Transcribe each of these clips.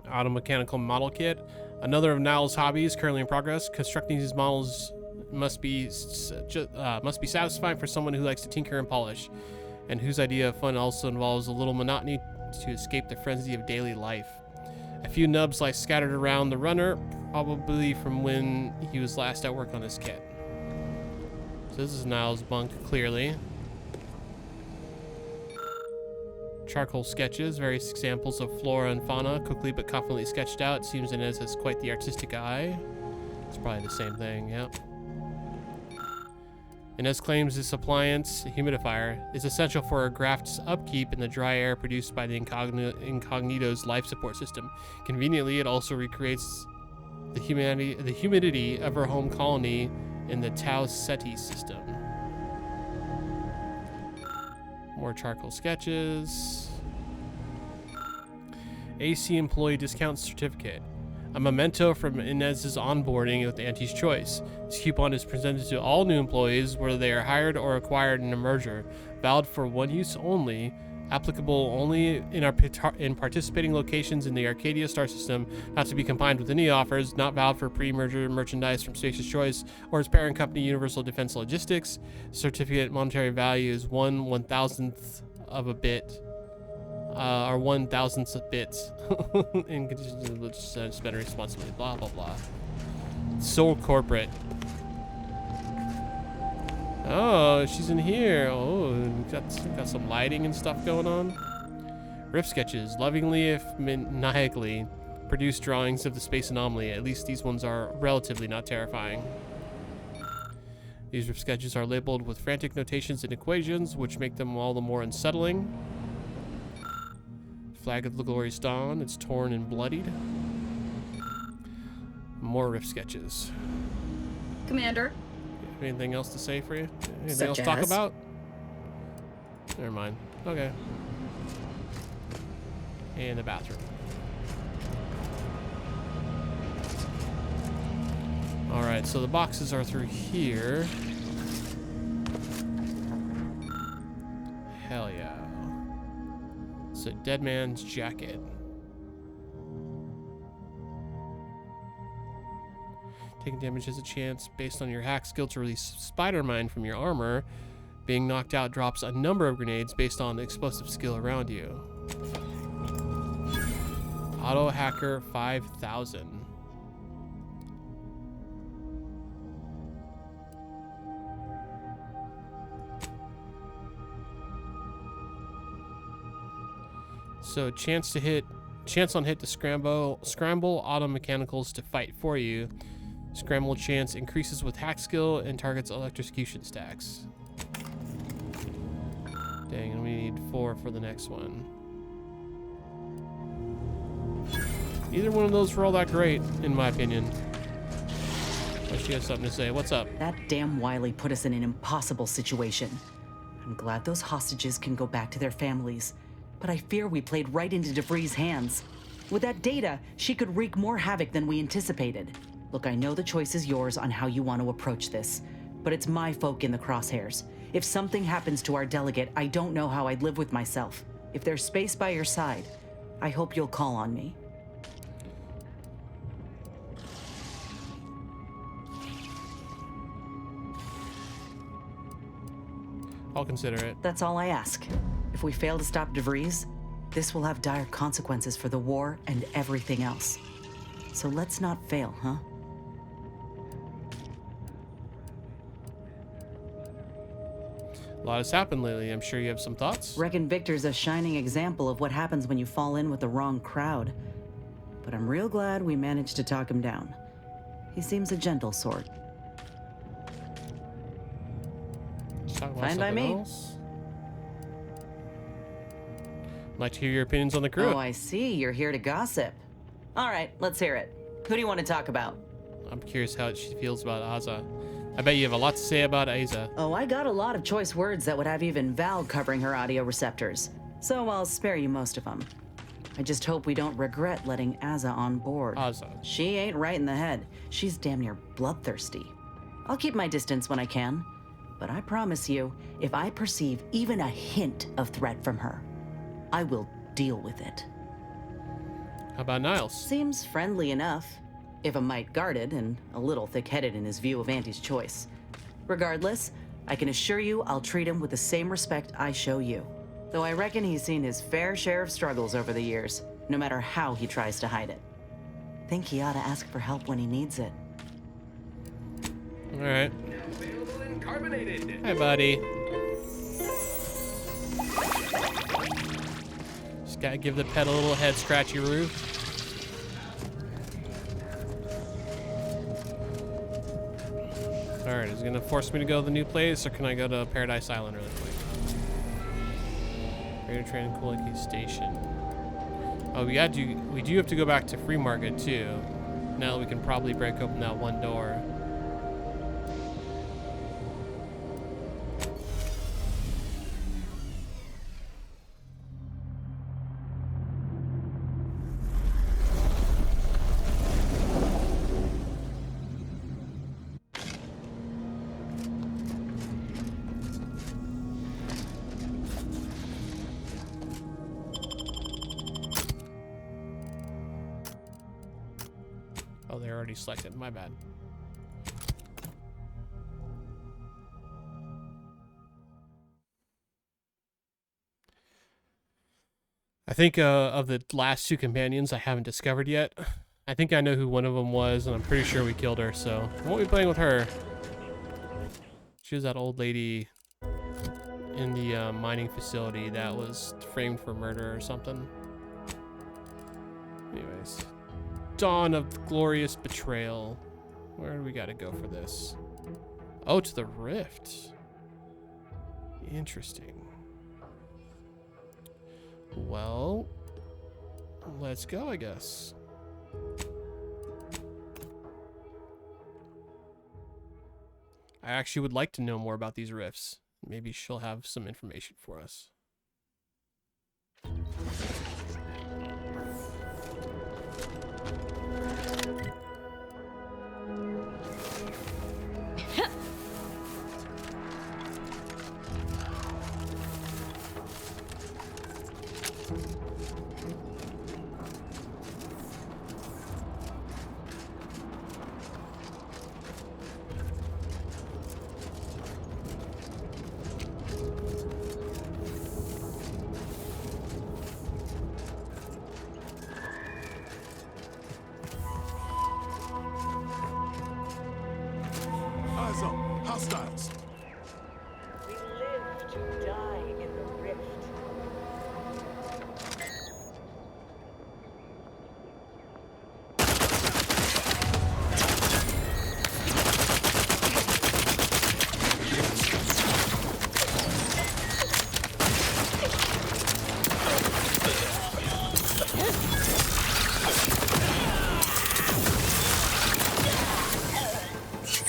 Automechanical model kit. Another of Niall's hobbies currently in progress. Constructing these models must be satisfying for someone who likes to tinker and polish, and whose idea of fun also involves a little monotony to escape the frenzy of daily life. A few nubs lie scattered around the runner, probably from when he was last at work on his kit. So this is Niall's bunk, clearly. Charcoal sketches, various examples of flora and fauna, quickly but confidently sketched out. It seems Inez has quite the artistic eye. It's probably the same thing, yep. Inez claims this appliance, humidifier, is essential for her graft's upkeep in the dry air produced by the Incognito's life support system. Conveniently, it also recreates the humidity of her home colony in the Tau Ceti system. More charcoal sketches. AC employee discount certificate. A memento from Inez's onboarding with Auntie's Choice. This coupon is presented to all new employees, whether they are hired or acquired in a merger. Valid for one use only. Applicable only in participating locations in the Arcadia star system. Not to be combined with any offers. Not valid for pre-merger merchandise from Spacious Choice or its parent company, Universal Defense Logistics. Certificate monetary value is 1/1000th of a bit. Or 1/1000th of bits. In conditions to spend responsibly. Blah, blah, blah. So corporate. Oh, she's in here. Oh, got some lighting and stuff going on. Riff sketches. Lovingly, if maniacally, produced drawings of the space anomaly. At least these ones are relatively not terrifying. These riff sketches are labeled with frantic notations and equations, which make them all the more unsettling. Flag of the Glorious Dawn. It's torn and bloodied. More riff sketches. Commander. Anything else to say for you? Anything else to talk about? Never mind. Okay. And the bathroom. Alright, so the boxes are through here. Hell yeah. It's a dead man's jacket. Taking damage has a chance based on your hack skill to release spider mine from your armor. Being knocked out drops a number of grenades based on the explosive skill around you. Auto hacker 5000. So chance on hit to scramble auto mechanicals to fight for you. Scramble chance increases with hack skill and targets electrocution stacks. Dang, and we need 4 for the next one. Neither one of those were all that great, in my opinion. Unless you have something to say. What's up? That damn Wiley put us in an impossible situation. I'm glad those hostages can go back to their families, but I fear we played right into DeVries' hands. With that data, she could wreak more havoc than we anticipated. Look, I know the choice is yours on how you want to approach this, but it's my folk in the crosshairs. If something happens to our delegate, I don't know how I'd live with myself. If there's space by your side, I hope you'll call on me. I'll consider it. That's all I ask. If we fail to stop DeVries, this will have dire consequences for the war and everything else. So let's not fail, huh? A lot has happened lately. I'm sure you have some thoughts. Reckon Victor's a shining example of what happens when you fall in with the wrong crowd. But I'm real glad we managed to talk him down. He seems a gentle sort. Fine by me. I'd like to hear your opinions on the crew. Oh, I see. You're here to gossip. All right, let's hear it. Who do you want to talk about? I'm curious how she feels about Aza. I bet you have a lot to say about Aza. Oh, I got a lot of choice words that would have even Val covering her audio receptors. So I'll spare you most of them. I just hope we don't regret letting Aza on board. Aza. She ain't right in the head. She's damn near bloodthirsty. I'll keep my distance when I can. But I promise you, if I perceive even a hint of threat from her, I will deal with it. How about Niles? Seems friendly enough, if a mite guarded and a little thick-headed in his view of Auntie's choice. Regardless, I can assure you I'll treat him with the same respect I show you. Though I reckon he's seen his fair share of struggles over the years, no matter how he tries to hide it. Think he ought to ask for help when he needs it. All right. Hi, buddy. Just gotta give the pet a little head scratchy roo. All right, is it gonna force me to go to the new place, or can I go to Paradise Island really quick? Greater Tranquility Station. Oh, we do have to go back to Free Market too. Now we can probably break open that one door. Oh, they're already selected. My bad. I think of the last two companions I haven't discovered yet. I think I know who one of them was, and I'm pretty sure we killed her, so I won't be playing with her. She was that old lady in the mining facility that was framed for murder or something. Anyways. Dawn of the Glorious Betrayal. Where do we gotta go for this? Oh, to the Rift. Interesting. Well, let's go, I guess. I actually would like to know more about these rifts. Maybe she'll have some information for us. Hostiles. We live to die in the rift.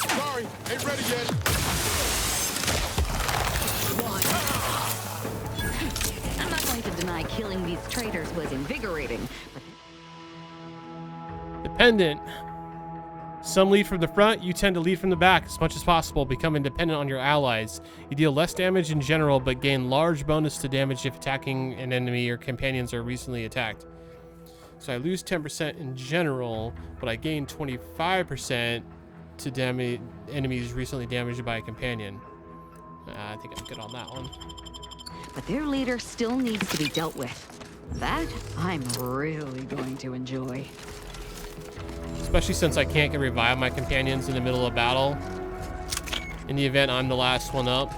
Sorry, ain't ready yet. I'm not going to deny killing these traitors was invigorating, but Dependent. Some lead from the front, you tend to lead from the back as much as possible, becoming dependent on your allies. You deal less damage in general, but gain large bonus to damage if attacking an enemy or companions are recently attacked. So I lose 10% in general, but I gain 25% to damage enemies recently damaged by a companion. I think I'm good on that one. their leader still needs to be dealt with. That I'm really going to enjoy. Especially since I can't get revive my companions in the middle of battle. In the event I'm the last one up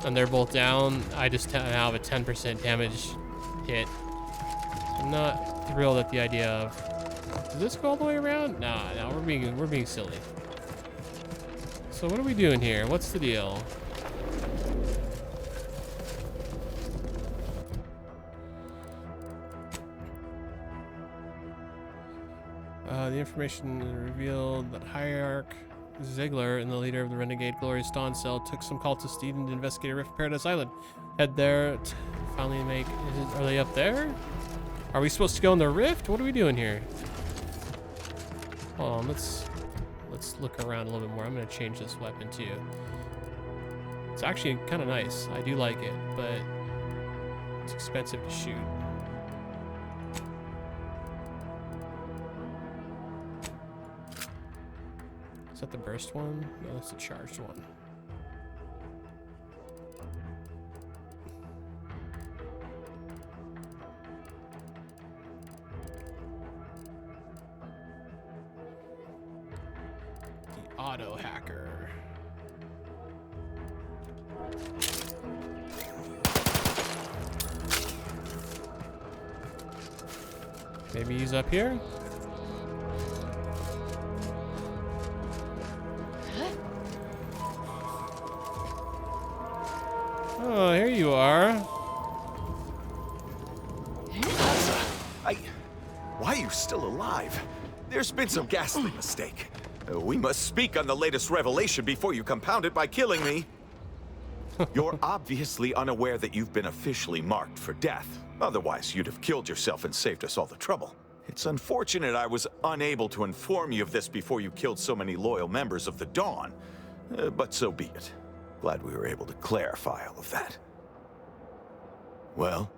and they're both down, I just have a 10% damage hit. I'm not thrilled at the idea of... Does this go all the way around? Nah, no, we're being silly. So what are we doing here? What's the deal? The information revealed that Hierarch Ziegler and the leader of the Renegade Glorious Dawn Cell took some cultists to Eden to investigate a rift in Paradise Island. Head there to finally make... Are they up there? Are we supposed to go in the rift? What are we doing here? Hold on, let's look around a little bit more. I'm going to change this weapon too. It's actually kind of nice. I do like it, but it's expensive to shoot. that the burst one? No, that's the charged one. The auto hacker. Maybe he's up here? Oh, here you are. Why are you still alive? There's been some ghastly mistake. We must speak on the latest revelation before you compound it by killing me. You're obviously unaware that you've been officially marked for death. Otherwise, you'd have killed yourself and saved us all the trouble. It's unfortunate I was unable to inform you of this before you killed so many loyal members of the Dawn. But so be it. Glad we were able to clarify all of that. Well?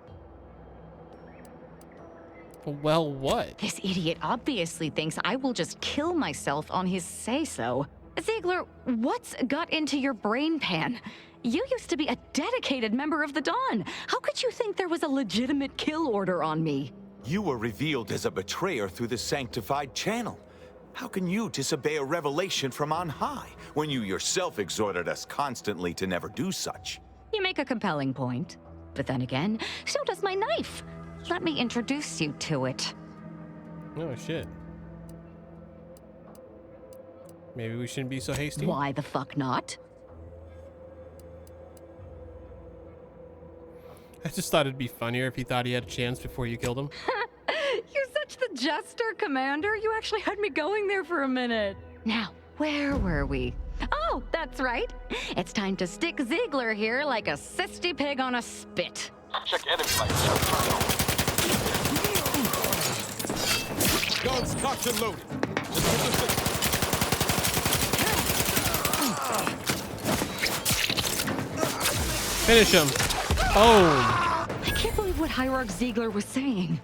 Well, what? This idiot obviously thinks I will just kill myself on his say-so. Ziegler, what's got into your brain pan? You used to be a dedicated member of the Dawn. How could you think there was a legitimate kill order on me? You were revealed as a betrayer through the sanctified channel. How can you disobey a revelation from on high, when you yourself exhorted us constantly to never do such? You make a compelling point. But then again, so does my knife. Let me introduce you to it. Oh, shit. Maybe we shouldn't be so hasty. Why the fuck not? I just thought it'd be funnier if he thought he had a chance before you killed him. You're such the jester, Commander. You actually had me going there for a minute. Now, where were we? Oh, that's right. It's time to stick Ziegler here like a sissy pig on a spit. Check enemy lights. Guns cocked and loaded. Finish him. Oh. I can't believe what Hierarch Ziegler was saying.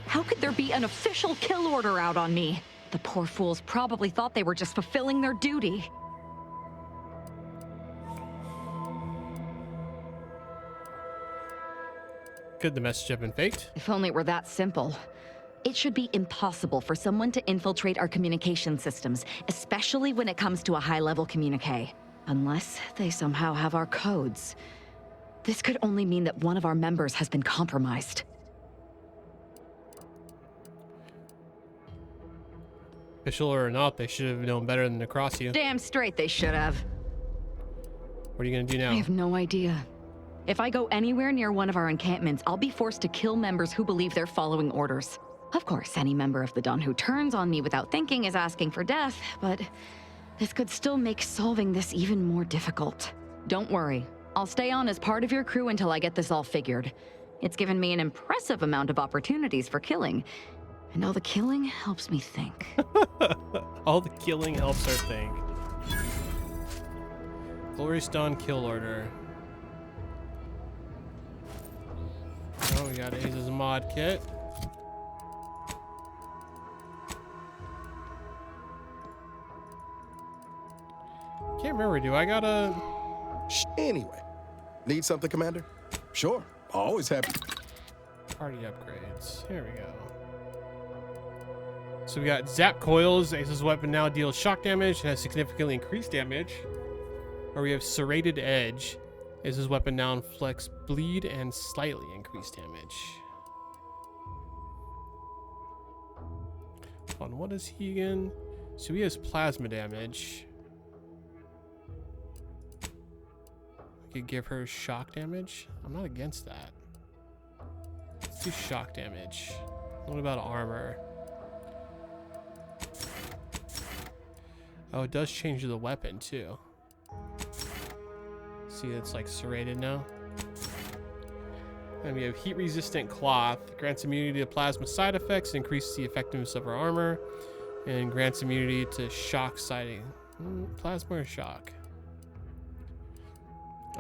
How could there be an official kill order out on me? The poor fools probably thought they were just fulfilling their duty. Could the message have been faked? If only it were that simple. It should be impossible for someone to infiltrate our communication systems, especially when it comes to a high-level communique. Unless they somehow have our codes. This could only mean that one of our members has been compromised. Official or not, they should have known better than to cross you. Damn straight they should have. What are you gonna do now? I have no idea. If I go anywhere near one of our encampments, I'll be forced to kill members who believe they're following orders. Of course, any member of the Dawn who turns on me without thinking is asking for death, but this could still make solving this even more difficult. Don't worry. I'll stay on as part of your crew until I get this all figured. It's given me an impressive amount of opportunities for killing, and all the killing helps me think. All the killing helps her think. Glorious Dawn kill order. Oh, we got Aza's mod kit. Can't remember, do I got a... Anyway, need something, Commander? Sure, always happy. Party upgrades. Here we go. So we got Zap Coils. Ace's weapon now deals shock damage and has significantly increased damage. Or we have Serrated Edge. Ace's weapon now inflicts bleed and slightly increased damage. Hold on, what is he again? So he has plasma damage. We could give her shock damage. I'm not against that. Let's do shock damage. What about armor? Oh, it does change the weapon too. See, it's like serrated now. And we have heat resistant cloth. Grants immunity to plasma side effects, increases the effectiveness of our armor, and grants immunity to shock siding. Plasma or shock?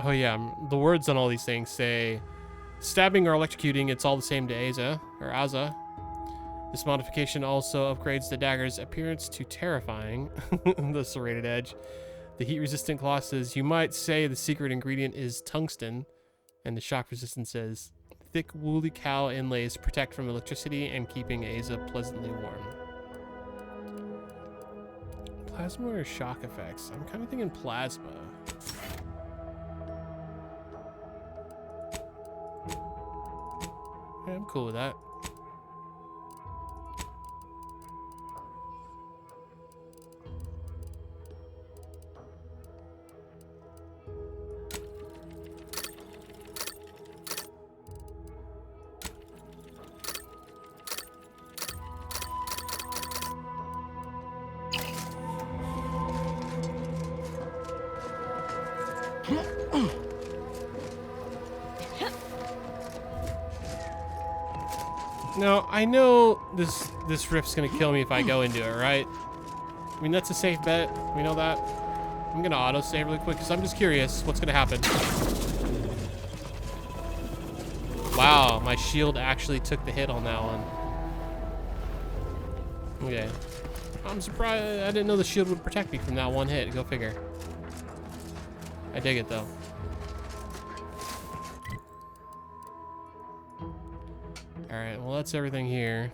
Oh yeah, the words on all these things say stabbing or electrocuting, it's all the same to Aza, or Aza. This modification also upgrades the dagger's appearance to terrifying. The serrated edge. The heat-resistant claw says, you might say the secret ingredient is tungsten. And the shock resistance says, thick woolly cowl inlays protect from electricity and keeping Aza pleasantly warm. Plasma or shock effects? I'm kind of thinking plasma. Yeah, I'm cool with that. Now, I know this rift's gonna kill me if I go into it, right? I mean, that's a safe bet. We know that. I'm gonna auto-save really quick because I'm just curious what's gonna happen. Wow, my shield actually took the hit on that one. Okay. I'm surprised. I didn't know the shield would protect me from that one hit. Go figure. I dig it, though. Alright, well, that's everything here.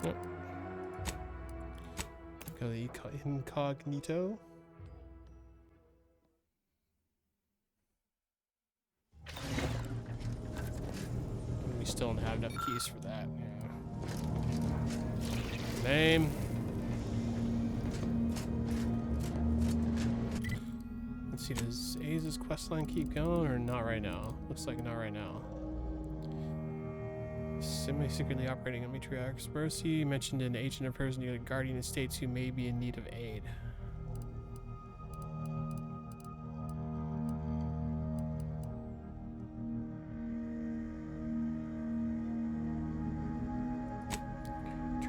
Oh. Go the incognito. We still don't have enough keys for that. Yeah. Name. Let's see, does Aza's questline keep going or not right now? Looks like not right now. Semi-secretly operating a matriarch's mercy. Mentioned an agent of hers near the Guardian Estates who may be in need of aid.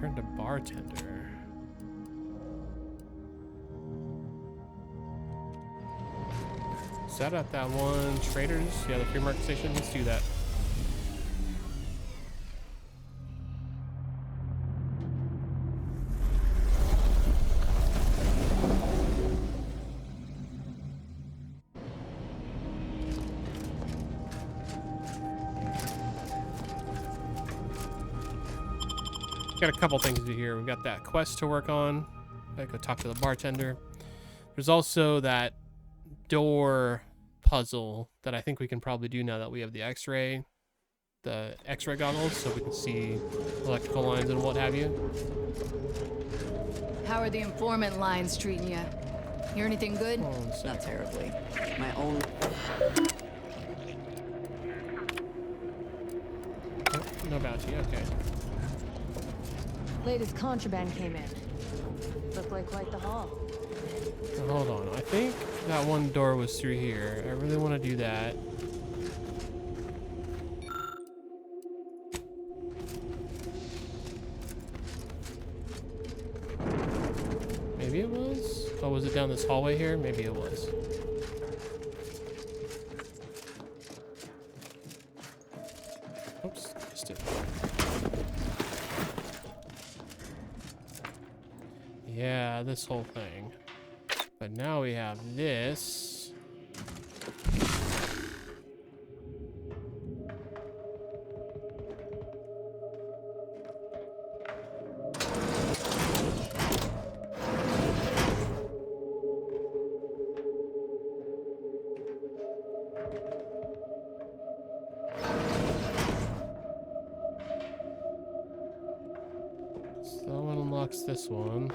Turn to bartender. Is that at that one Traders? Yeah, the free market station. Let's do that. Got a couple things to do here. We've got that quest to work on. Gotta go talk to the bartender. There's also that door puzzle that I think we can probably do now that we have the X-ray goggles, so we can see electrical lines and what have you. How are the informant lines treating you? Hear anything good? Not terribly. My own... Oh, no bounty, okay. Latest contraband came in. Looked like quite the haul. Now, hold on, I think that one door was through here. I really want to do that. Maybe it was? Oh, was it down this hallway here? Maybe it was. Oops, missed it. Yeah, this whole thing. But now we have this. So that one unlocks this one.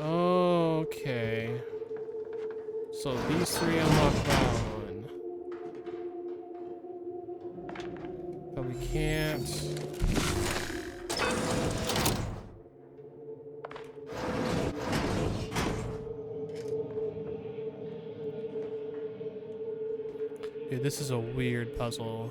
Okay. So these three unlock that one. But we can't. Dude, this is a weird puzzle.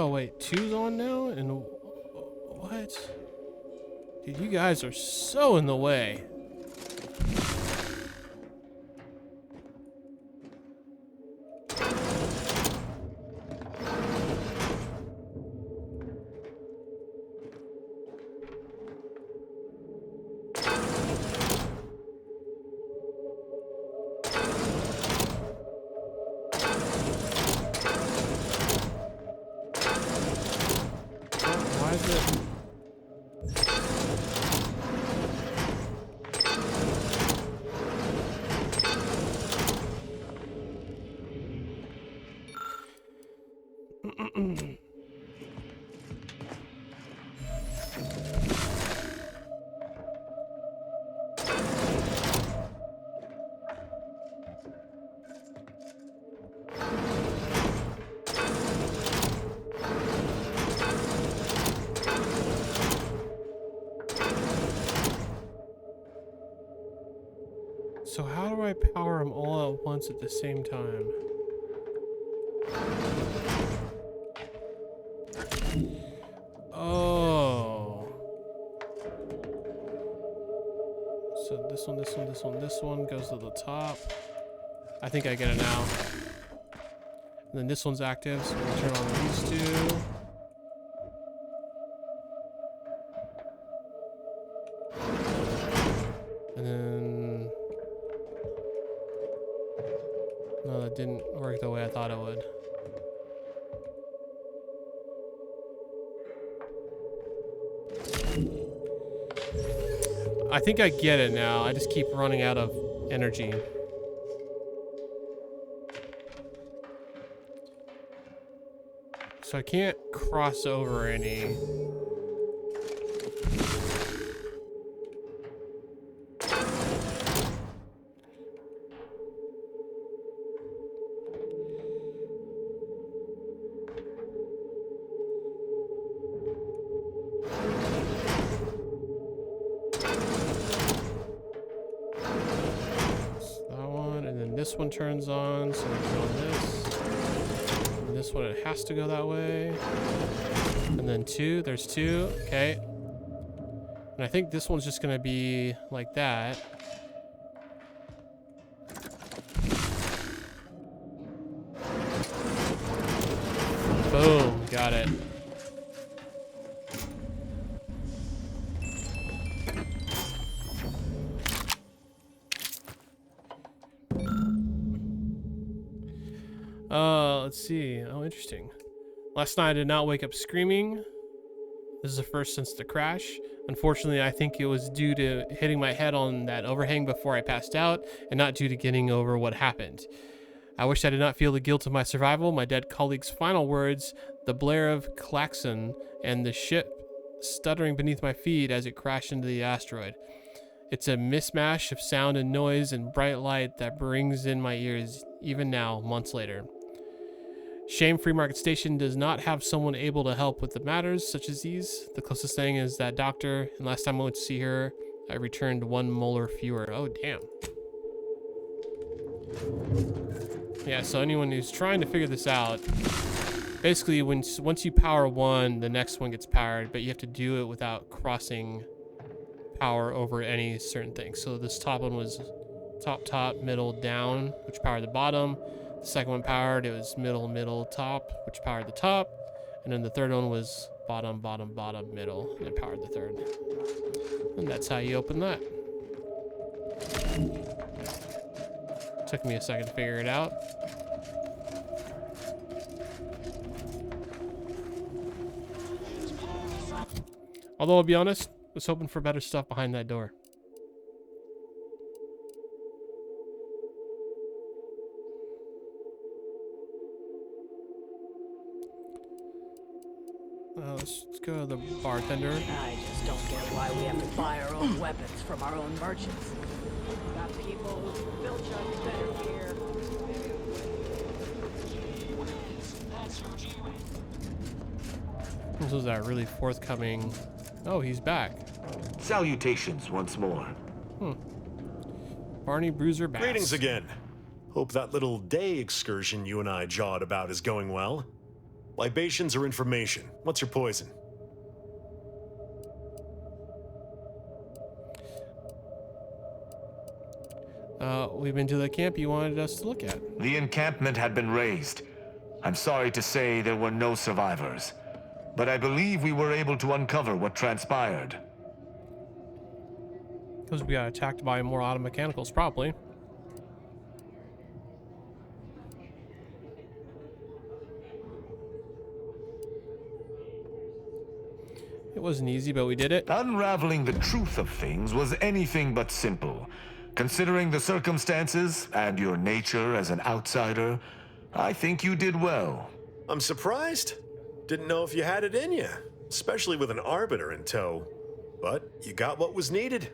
Oh wait, 2's on now? And what? Dude, you guys are so in the way. Why is it? So how do I power them all at once at the same time? Oh. So this one, this one, this one, this one goes to the top. I think I get it now. And then this one's active, so we'll turn on these two. And then... No, that didn't work the way I thought it would. I think I get it now. I just keep running out of energy. So I can't cross over any. This one turns on, so we turn on this. And this one, it has to go that way. And then 2, there's 2, okay. And I think this one's just gonna be like that. Boom, got it. Let's see. Oh, interesting. Last night I did not wake up screaming. This is the first since the crash. Unfortunately, I think it was due to hitting my head on that overhang before I passed out, and not due to getting over what happened. I wish I did not feel the guilt of my survival, my dead colleague's final words, the blare of klaxon, and the ship stuttering beneath my feet as it crashed into the asteroid. It's a mismatch of sound and noise and bright light that brings in my ears, even now, months later. Shame Free Market Station does not have someone able to help with the matters such as these. The closest thing is that doctor, and last time I went to see her, I returned 1 molar fewer. Oh, damn. Yeah, so anyone who's trying to figure this out, basically once you power one, the next one gets powered, but you have to do it without crossing power over any certain thing. So this top one was top, middle, down, which powered the bottom. The second one powered, it was middle, top, which powered the top. And then the third one was bottom, middle, and it powered the third. And that's how you open that. Took me a second to figure it out. Although I'll be honest, I was hoping for better stuff behind that door. Let's go to the bartender. I just don't get why we have to buy our own weapons from our own merchants. Got people who built us better gear. This was that really forthcoming. Oh, he's back. Salutations once more. Barney Bruiser Bass. Greetings again. Hope that little day excursion you and I jawed about is going well. Libations or information? What's your poison? We've been to the camp you wanted us to look at. The encampment had been razed. I'm sorry to say there were no survivors, but I believe we were able to uncover what transpired. Because we got attacked by more automechanicals, probably. It wasn't easy, but we did it. Unraveling the truth of things was anything but simple. Considering the circumstances and your nature as an outsider, I think you did well. I'm surprised. Didn't know if you had it in you, especially with an arbiter in tow. But you got what was needed.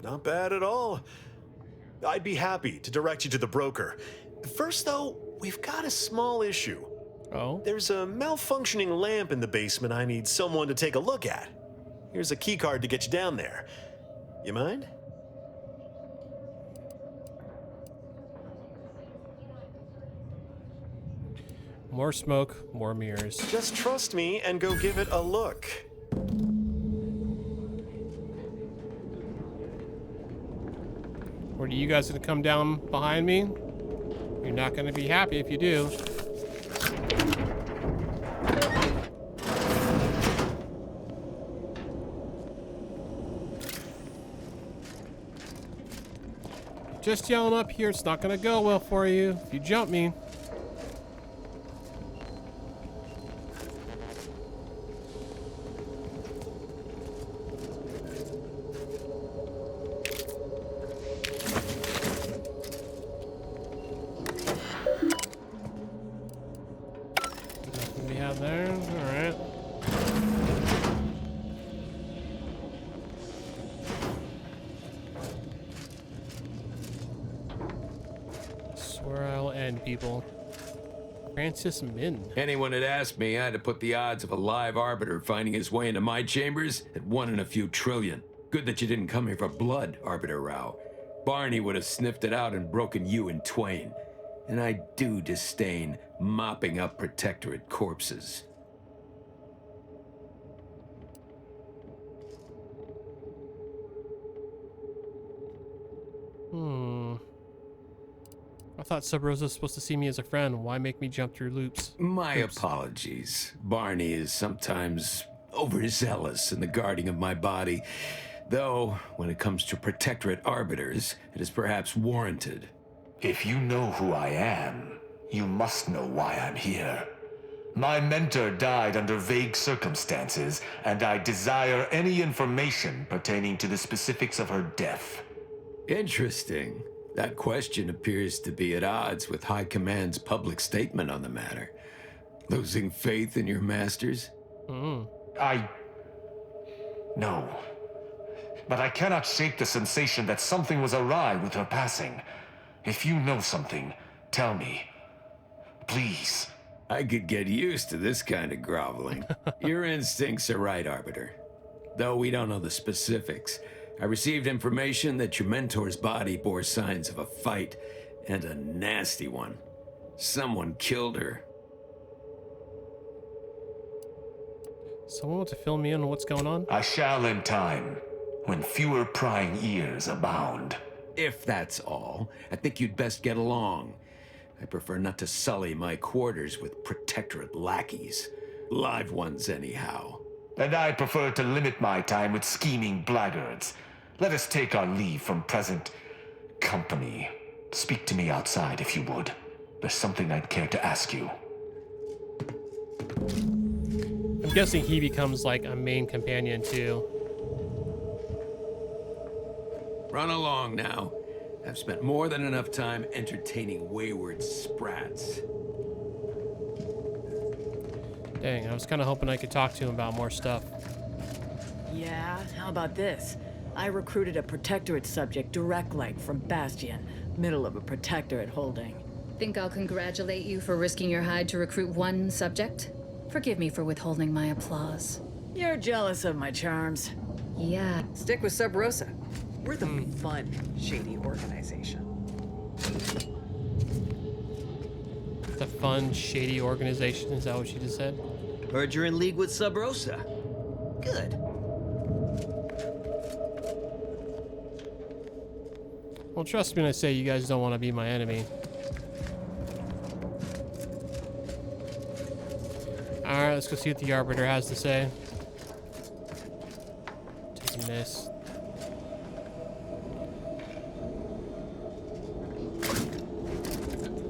Not bad at all. I'd be happy to direct you to the broker. First, though, we've got a small issue. Oh? There's a malfunctioning lamp in the basement I need someone to take a look at. Here's a keycard to get you down there. You mind? More smoke, more mirrors. Just trust me and go give it a look. Or are you guys gonna come down behind me? You're not gonna be happy if you do. Just yelling up here, it's not gonna go well for you if you jump me. Nothing we have there. Alright. Swear I'll end, people. Francis Min. Anyone had asked me, I'd have put the odds of a live arbiter finding his way into my chambers at 1 in a few trillion. Good that you didn't come here for blood, Arbiter Rao. Barney would have sniffed it out and broken you in twain. And I do disdain mopping up Protectorate corpses. I thought Sub Rosa was supposed to see me as a friend. Why make me jump through loops? My apologies. Barney is sometimes overzealous in the guarding of my body. Though, when it comes to Protectorate arbiters, it is perhaps warranted. If you know who I am, you must know why I'm here. My mentor died under vague circumstances, and I desire any information pertaining to the specifics of her death. Interesting. That question appears to be at odds with High Command's public statement on the matter. Losing faith in your masters? No. But I cannot shake the sensation that something was awry with her passing. If you know something, tell me. Please. I could get used to this kind of groveling. Your instincts are right, Arbiter. Though we don't know the specifics, I received information that your mentor's body bore signs of a fight, and a nasty one. Someone killed her. Someone want to fill me in on what's going on? I shall in time, when fewer prying ears abound. If that's all, I think you'd best get along. I prefer not to sully my quarters with Protectorate lackeys. Live ones, anyhow. And I prefer to limit my time with scheming blackguards. Let us take our leave from present company. Speak to me outside, if you would. There's something I'd care to ask you. I'm guessing he becomes like a main companion too. Run along now. I've spent more than enough time entertaining wayward sprats. Dang, I was kind of hoping I could talk to him about more stuff. Yeah, how about this? I recruited a Protectorate subject direct like from Bastion, middle of a Protectorate holding. Think I'll congratulate you for risking your hide to recruit one subject? Forgive me for withholding my applause. You're jealous of my charms. Yeah. Stick with Sub Rosa. We're the fun, shady organization. The fun, shady organization. Is that what she just said? Heard you're in league with Sub Rosa. Good. Well, trust me when I say you guys don't want to be my enemy. Alright, let's go see what the Arbiter has to say. Take a miss.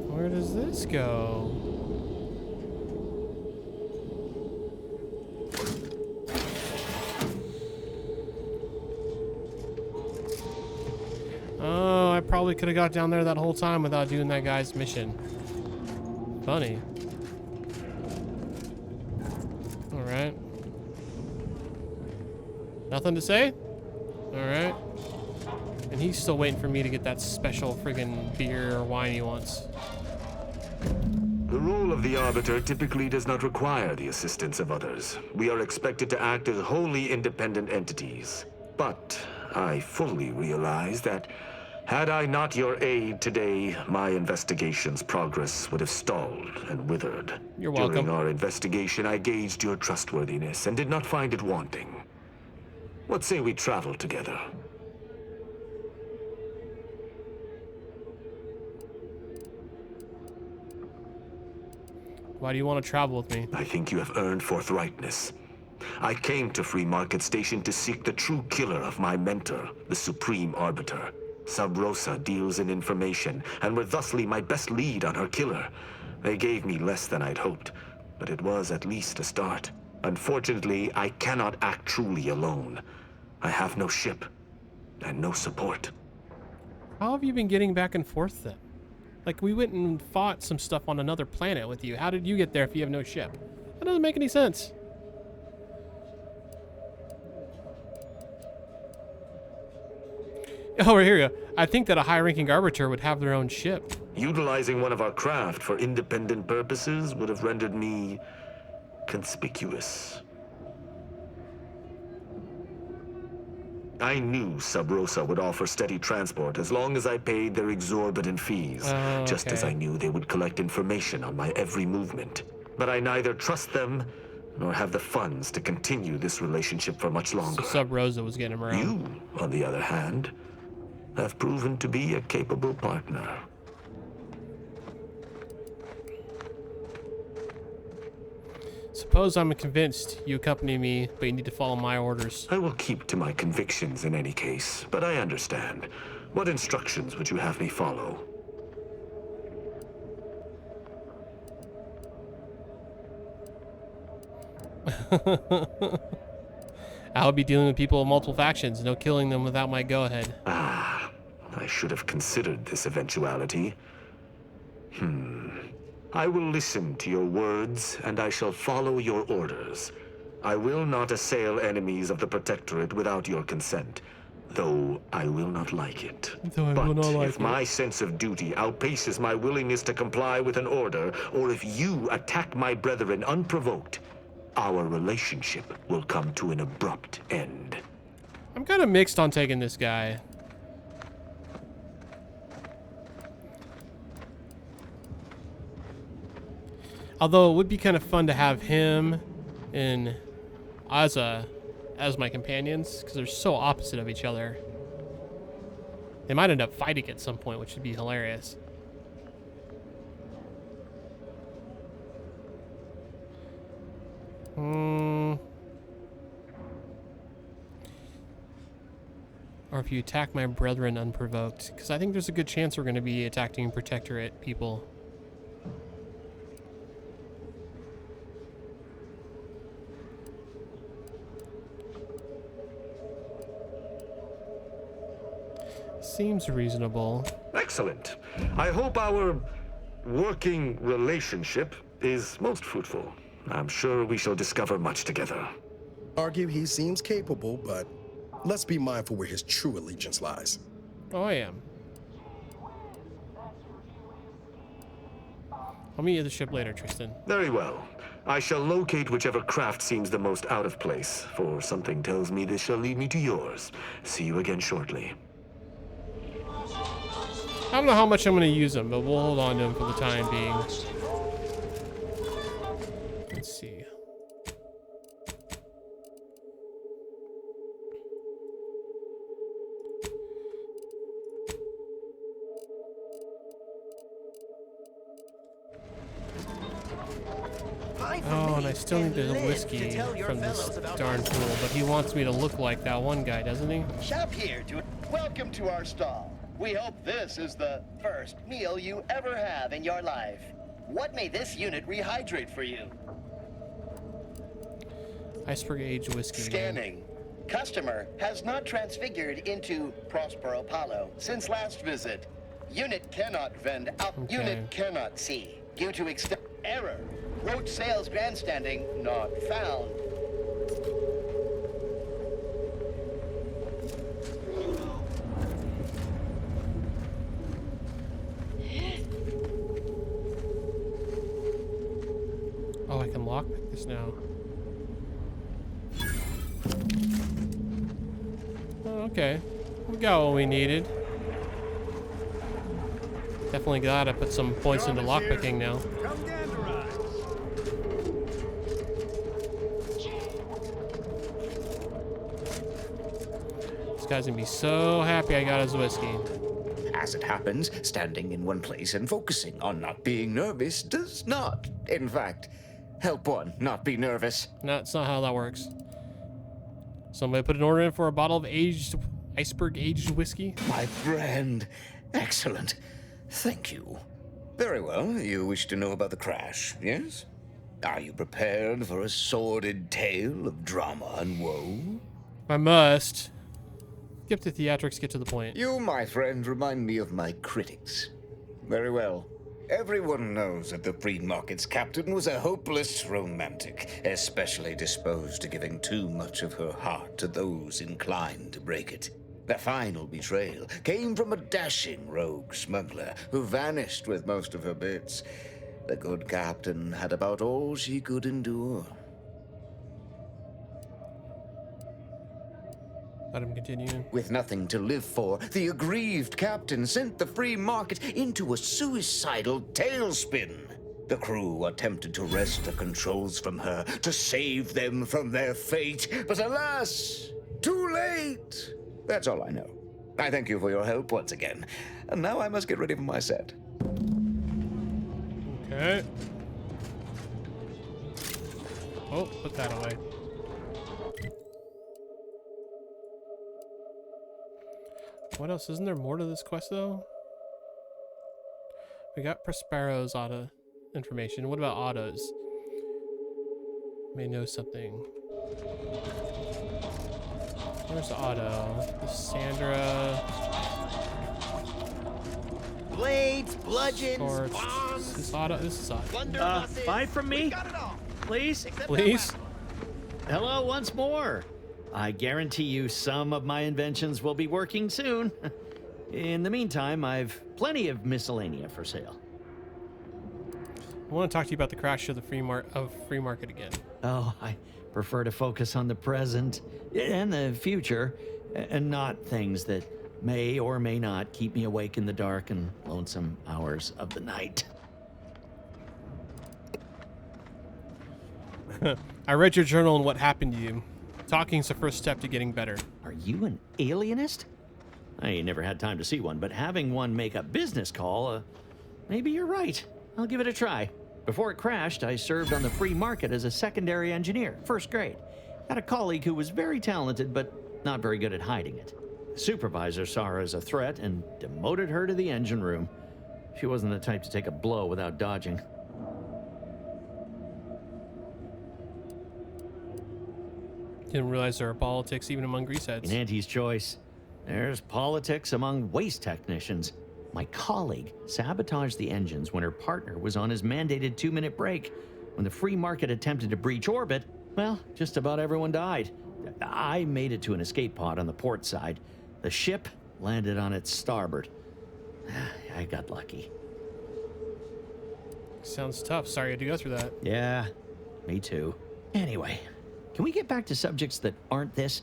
Where does this go? Oh, I probably could have got down there that whole time without doing that guy's mission. Funny. Alright. Nothing to say? Alright. And he's still waiting for me to get that special friggin' beer or wine he wants. The role of the Arbiter typically does not require the assistance of others. We are expected to act as wholly independent entities. But I fully realize that had I not your aid today, my investigation's progress would have stalled and withered. You're welcome. During our investigation, I gauged your trustworthiness and did not find it wanting. What say we travel together? Why do you want to travel with me? I think you have earned forthrightness. I came to Free Market Station to seek the true killer of my mentor, the Supreme Arbiter. Sub Rosa deals in information, and were thusly my best lead on her killer. They gave me less than I'd hoped, but it was at least a start. Unfortunately, I cannot act truly alone. I have no ship, and no support. How have you been getting back and forth then? Like, we went and fought some stuff on another planet with you. How did you get there if you have no ship? That doesn't make any sense. Oh, here you go. I think that a high-ranking Arbiter would have their own ship. Utilizing one of our craft for independent purposes would have rendered me conspicuous. I knew Sub Rosa would offer steady transport as long as I paid their exorbitant fees, just as I knew they would collect information on my every movement. But I neither trust them nor have the funds to continue this relationship for much longer. So Sub Rosa was getting him around. You, on the other hand, have proven to be a capable partner. Suppose I'm convinced you accompany me, but you need to follow my orders. I will keep to my convictions in any case, but I understand. What instructions would you have me follow? I'll be dealing with people of multiple factions, no killing them without my go-ahead. Ah, I should have considered this eventuality. I will listen to your words, and I shall follow your orders. I will not assail enemies of the Protectorate without your consent, though I will not like it. If my sense of duty outpaces my willingness to comply with an order, or if you attack my brethren unprovoked, our relationship will come to an abrupt end. I'm kind of mixed on taking this guy. Although it would be kind of fun to have him and Azza as my companions, because they're so opposite of each other. They might end up fighting at some point, which would be hilarious. Or if you attack my brethren unprovoked, because I think there's a good chance we're going to be attacking Protectorate people. Seems reasonable. Excellent. I hope our working relationship is most fruitful. I'm sure we shall discover much together. Argue he seems capable, but let's be mindful where his true allegiance lies. Oh, I am. I'll meet you at the ship later, Tristan. Very well. I shall locate whichever craft seems the most out of place, for something tells me this shall lead me to yours. See you again shortly. I don't know how much I'm going to use him, but we'll hold on to him for the time being. Let's see. Oh, and I still need the whiskey from this darn fool, but he wants me to look like that one guy, doesn't he? Shop here to welcome to our stall. We hope this is the first meal you ever have in your life. What may this unit rehydrate for you? Iceberg aged whiskey. Scanning. Customer has not transfigured into Prospero Paulo since last visit. Unit cannot vend out. Okay. Unit cannot see. Due to error. Roach sales grandstanding not found. Oh, I can lockpick this now. Oh, okay. We got what we needed. Definitely gotta put some points into lockpicking now. This guy's gonna be so happy I got his whiskey. As it happens, standing in one place and focusing on not being nervous does not, in fact, help one not be nervous. No, it's not how that works. Somebody put an order in for a bottle of iceberg aged whiskey. My friend, excellent. Thank you. Very well, you wish to know about the crash, yes? Are you prepared for a sordid tale of drama and woe? I must. Skip the theatrics, get to the point. You, my friend, remind me of my critics. Very well. Everyone knows that the free market's captain was a hopeless romantic, especially disposed to giving too much of her heart to those inclined to break it. The final betrayal came from a dashing rogue smuggler who vanished with most of her bits. The good captain had about all she could endure. Let him continue. With nothing to live for, the aggrieved captain sent the free market into a suicidal tailspin. The crew attempted to wrest the controls from her to save them from their fate, but alas, too late. That's all I know. I thank you for your help once again. And now I must get ready for my set. Okay. Oh, put that away. What else? Isn't there more to this quest, though? We got Prospero's auto information. What about Otto's? May know something. Where's Otto? Sandra. Blades, bludgeons, Swords. bombs. This is Otto. This is Otto. Buy from me, please. Please. Hello once more. I guarantee you some of my inventions will be working soon. In the meantime, I've plenty of miscellanea for sale. I want to talk to you about the crash of the free market again. Oh, I prefer to focus on the present and the future, and not things that may or may not keep me awake in the dark and lonesome hours of the night. I read your journal and what happened to you. Talking's the first step to getting better. Are you an alienist? I ain't never had time to see one, but having one make a business call, maybe you're right. I'll give it a try. Before it crashed, I served on the free market as a secondary engineer, first grade. Had a colleague who was very talented, but not very good at hiding it. The supervisor saw her as a threat and demoted her to the engine room. She wasn't the type to take a blow without dodging. Didn't realize there are politics even among greaseheads. In Auntie's choice, there's politics among waste technicians. My colleague sabotaged the engines when her partner was on his mandated 2-minute break. When the free market attempted to breach orbit, well, just about everyone died. I made it to an escape pod on the port side. The ship landed on its starboard. I got lucky. Sounds tough. Sorry I had to go through that. Yeah, me too. Anyway, can we get back to subjects that aren't this?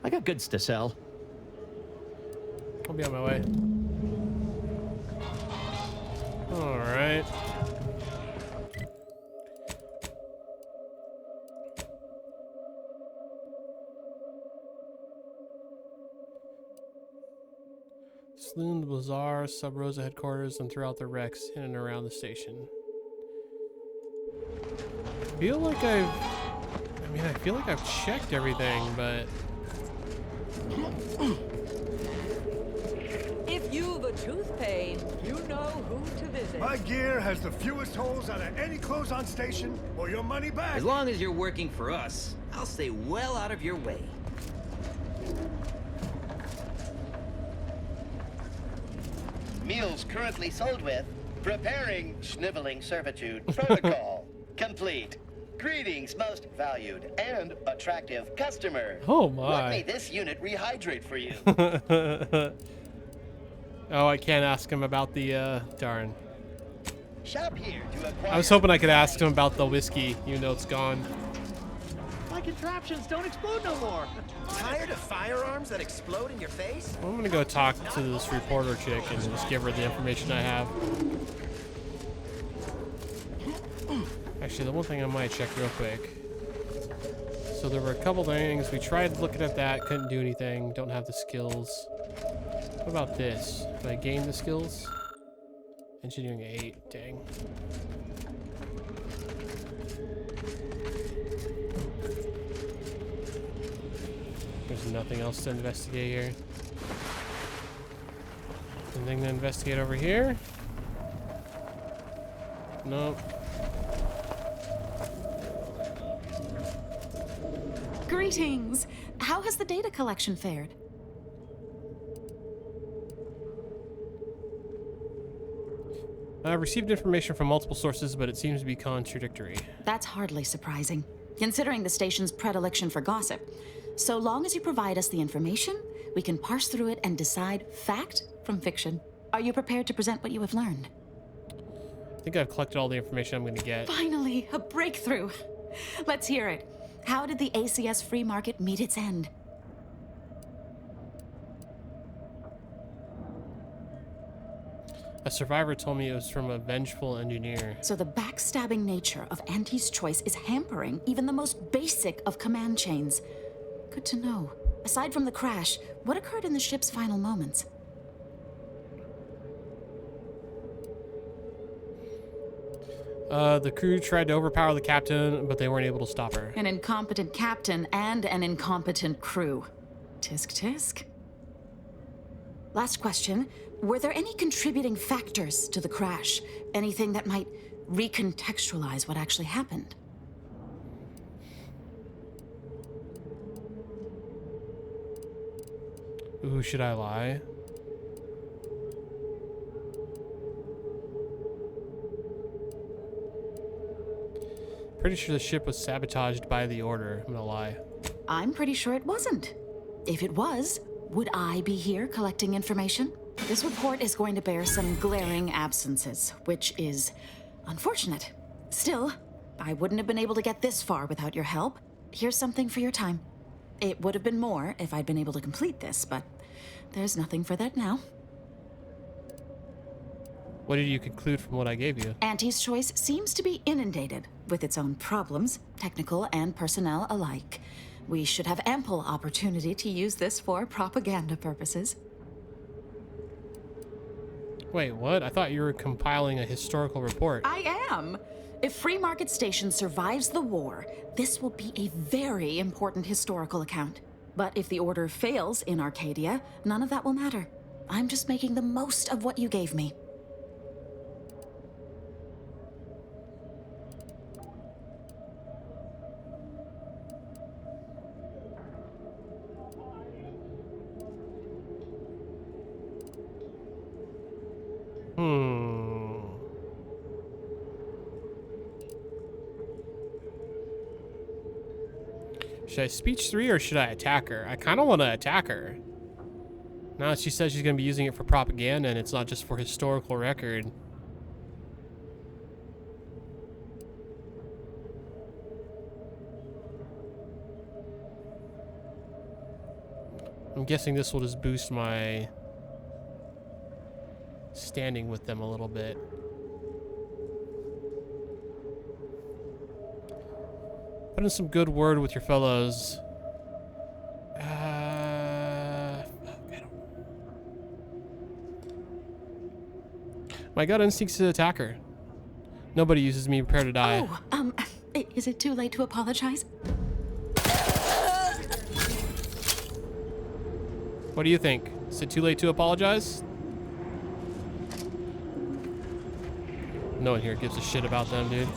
I got goods to sell. I'll be on my way. All right. Saloon, the Bazaar, Sub Rosa headquarters, and throughout the wrecks in and around the station. I feel like I've checked everything, but If you've a tooth pain, you know who to visit. My gear has the fewest holes out of any close-on station, or your money back. As long as you're working for us, I'll stay well out of your way. Meals currently sold with preparing sniveling servitude protocol complete. Greetings, most valued and attractive customer. Oh my. What may this unit rehydrate for you? Oh, I can't ask him about the darn. Shop here to acquire. I was hoping I could ask him about the whiskey, even though it's gone. My contraptions don't explode no more. Tired of firearms that explode in your face? I'm gonna go talk to this reporter chick and just give her the information I have. Actually, the one thing I might check real quick. So there were a couple things. We tried looking at that, couldn't do anything. Don't have the skills. What about this? Did I gain the skills? Engineering 8, dang. There's nothing else to investigate here. Anything to investigate over here? Nope. Greetings. How has the data collection fared? I've received information from multiple sources, but it seems to be contradictory. That's hardly surprising, considering the station's predilection for gossip. So long as you provide us the information, we can parse through it and decide fact from fiction. Are you prepared to present what you have learned? I think I've collected all the information I'm going to get. Finally, a breakthrough. Let's hear it. How did the ACS free market meet its end? A survivor told me it was from a vengeful engineer. So the backstabbing nature of Auntie's choice is hampering even the most basic of command chains. Good to know. Aside from the crash, what occurred in the ship's final moments? The crew tried to overpower the captain, but they weren't able to stop her. An incompetent captain and an incompetent crew. Tisk tisk. Last question. Were there any contributing factors to the crash? Anything that might recontextualize what actually happened? Ooh, should I lie? Pretty sure the ship was sabotaged by the Order. I'm gonna lie. I'm pretty sure it wasn't. If it was, would I be here collecting information? This report is going to bear some glaring absences, which is unfortunate. Still, I wouldn't have been able to get this far without your help. Here's something for your time. It would have been more if I'd been able to complete this, but there's nothing for that now. What did you conclude from what I gave you? Auntie's choice seems to be inundated with its own problems, technical and personnel alike. We should have ample opportunity to use this for propaganda purposes. Wait, what? I thought you were compiling a historical report. I am. If Free Market Station survives the war, this will be a very important historical account. But if the Order fails in Arcadia, none of that will matter. I'm just making the most of what you gave me. Should I speech 3 or should I attack her? I kind of want to attack her. Now she says she's going to be using it for propaganda and it's not just for historical record. I'm guessing this will just boost my standing with them a little bit. Put in some good word with your fellows. Fuck, I don't know. My gut instincts to attack her. Nobody uses me. Prepare to die. Oh, is it too late to apologize? What do you think? Is it too late to apologize? No one here gives a shit about them, dude.